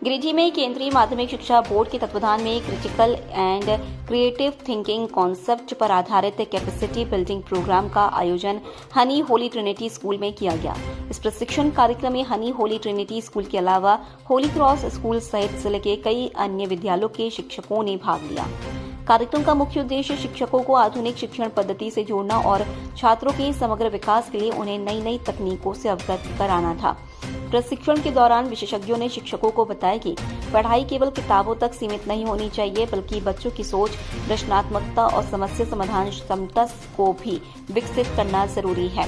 गिरिडीह में केंद्रीय माध्यमिक शिक्षा बोर्ड के तत्वाधान में critical and creative thinking concept पर आधारित कैपेसिटी बिल्डिंग प्रोग्राम का आयोजन हनी होली ट्रिनिटी स्कूल में किया गया। इस प्रशिक्षण कार्यक्रम में हनी होली ट्रिनिटी स्कूल के अलावा होली क्रॉस स्कूल सहित जिले के कई अन्य विद्यालयों के शिक्षकों ने भाग लिया। कार्यक्रम का मुख्य उद्देश्य शिक्षकों को आधुनिक शिक्षण पद्धति से जोड़ना और छात्रों के समग्र विकास के लिए उन्हें नई नई तकनीकों से अवगत कराना था। प्रशिक्षण के दौरान विशेषज्ञों ने शिक्षकों को बताया कि पढ़ाई केवल किताबों तक सीमित नहीं होनी चाहिए, बल्कि बच्चों की सोच, रचनात्मकता और समस्या समाधान क्षमता को भी विकसित करना जरूरी है।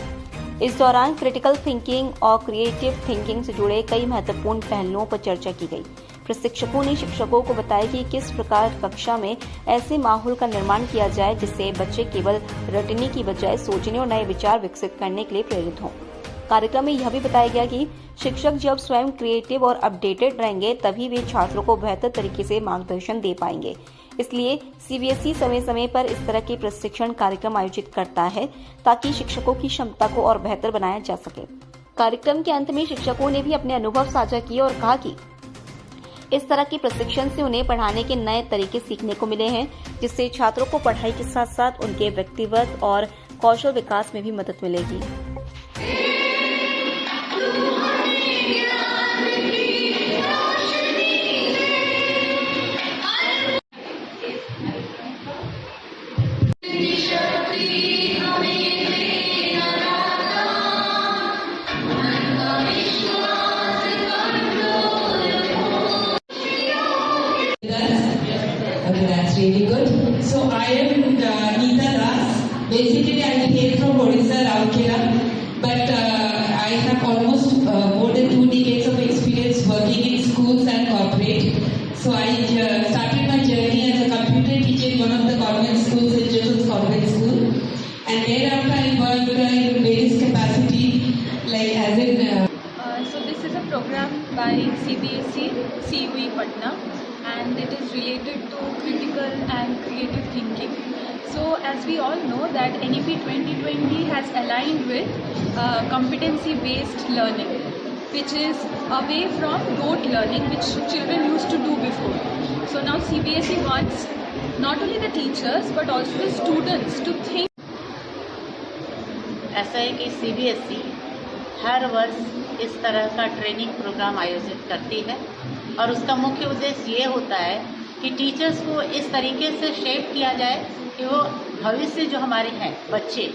इस दौरान क्रिटिकल थिंकिंग और क्रिएटिव थिंकिंग से जुड़े कई महत्वपूर्ण पहलुओं पर चर्चा की गई। प्रशिक्षकों ने शिक्षकों को बताया कि किस प्रकार कक्षा में ऐसे माहौल का निर्माण किया जाए जिससे बच्चे केवल रटने की बजाय सोचने और नए विचार विकसित करने के लिए प्रेरित हों। कार्यक्रम में यह भी बताया गया कि शिक्षक जब स्वयं क्रिएटिव और अपडेटेड रहेंगे तभी वे छात्रों को बेहतर तरीके से मार्गदर्शन दे पाएंगे। इसलिए सीबीएसई समय समय पर इस तरह के प्रशिक्षण कार्यक्रम आयोजित करता है ताकि शिक्षकों की क्षमता को और बेहतर बनाया जा सके। कार्यक्रम के अंत में शिक्षकों ने भी अपने अनुभव साझा किए और कहा कि इस तरह के प्रशिक्षण से उन्हें पढ़ाने के नए तरीके सीखने को मिले हैं, जिससे छात्रों को पढ़ाई के साथ साथ उनके व्यक्तिगत और कौशल विकास में भी मदद मिलेगी। Okay, that's really good. So I am Neeta Das. Basically, I came from Odisha, Rourkela, but I have almost more than 2 decades of experience working in schools and corporate. So I started my journey as a computer teacher in one of the convent schools, St. Joseph's Convent School, and thereafter I worked in various capacity, like as in. So this is a program by CBSE, CUE Patna, and it is related to critical and creative thinking. So as we all know that NEP 2020 has aligned with competency based learning, which is away from rote learning which children used to do before. So now CBSE wants not only the teachers but also the students to think. ऐसा है कि CBSE हर वर्ष इस तरह का training programme आयोजित करती है और उसका मुख्य उद्देश्य ये होता है कि टीचर्स को इस तरीके से शेप किया जाए कि वो भविष्य जो हमारे हैं बच्चे,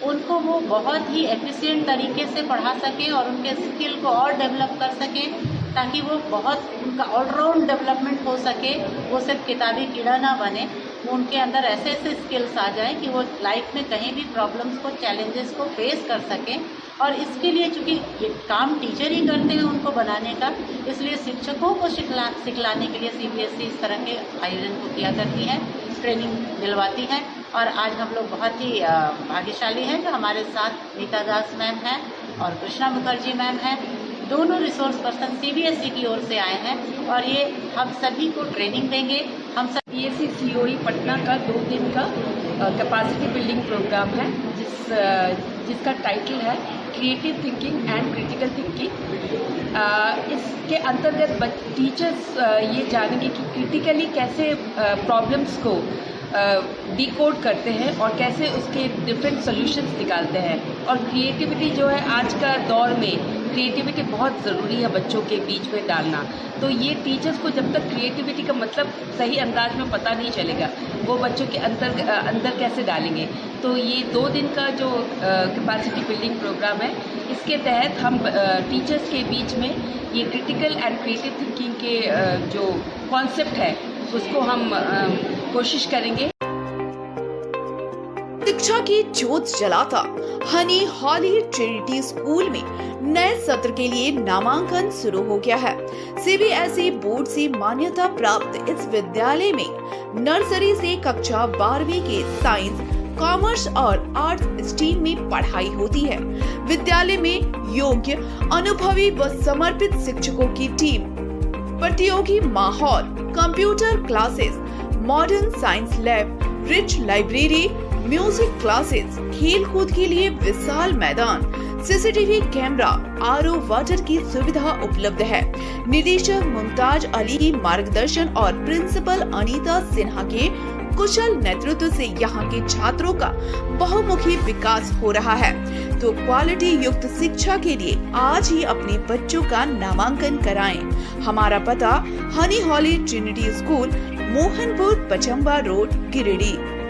उनको वो बहुत ही एफिशिएंट तरीके से पढ़ा सकें और उनके स्किल को और डेवलप कर सकें, ताकि वो बहुत उनका ऑलराउंड डेवलपमेंट हो सके। वो सिर्फ किताबी कीड़ा ना बने, वो उनके अंदर ऐसे ऐसे स्किल्स आ जाएं कि वो लाइफ में कहीं भी प्रॉब्लम्स को, चैलेंजेस को फेस कर सकें। और इसके लिए चूँकि ये काम टीचर ही करते हैं उनको बनाने का, इसलिए शिक्षकों को सिखलाने के लिए CBSE इस तरह के आयोजन को किया करती है, ट्रेनिंग दिलवाती है। और आज हम लोग बहुत ही भाग्यशाली हैं जो हमारे साथ नीता दास मैम हैं और कृष्णा मुखर्जी मैम हैं। दोनों रिसोर्स पर्सन CBSE की ओर से आए हैं और ये हम सभी को ट्रेनिंग देंगे। हम सब CBSE COE पटना का 2 दिन का कैपेसिटी बिल्डिंग प्रोग्राम है जिसका टाइटल है creative thinking and critical thinking. इसके अंतर्गत टीचर्स ये जानेंगे कि क्रिटिकली कैसे प्रॉब्लम्स को डिकोड करते हैं और कैसे उसके डिफरेंट सॉल्यूशंस निकालते हैं। और क्रिएटिविटी जो है आज का दौर में क्रिएटिविटी बहुत ज़रूरी है बच्चों के बीच में डालना। तो ये टीचर्स को जब तक क्रिएटिविटी का मतलब सही अंदाज में पता नहीं चलेगा, वो बच्चों के अंदर कैसे डालेंगे। तो ये 2 दिन का जो कैपेसिटी बिल्डिंग प्रोग्राम है, इसके तहत हम टीचर्स के बीच में ये क्रिटिकल एंड क्रिएटिव थिंकिंग के जो कॉन्सेप्ट है उसको हम कोशिश करेंगे। शिक्षा की ज्योत जलाता हनी हॉली ट्रिनिटी स्कूल में नए सत्र के लिए नामांकन शुरू हो गया है। CBSE बोर्ड से मान्यता प्राप्त इस विद्यालय में नर्सरी से कक्षा 12वीं के साइंस, कॉमर्स और आर्ट्स स्ट्रीम में पढ़ाई होती है। विद्यालय में योग्य, अनुभवी व समर्पित शिक्षकों की टीम, प्रतियोगी माहौल, computer classes, modern science lab, rich library, music classes, खेल कूद के लिए विशाल मैदान, सीसीटीवी कैमरा, आरओ वाटर की सुविधा उपलब्ध है। निदेशक मुमताज अली की मार्गदर्शन और प्रिंसिपल अनीता सिन्हा के कुशल नेतृत्व से यहाँ के छात्रों का बहुमुखी विकास हो रहा है। तो क्वालिटी युक्त शिक्षा के लिए आज ही अपने बच्चों का नामांकन कराएं। हमारा पता हनी Holy Trinity school, Mohanpur, Pachamba road, Giridih.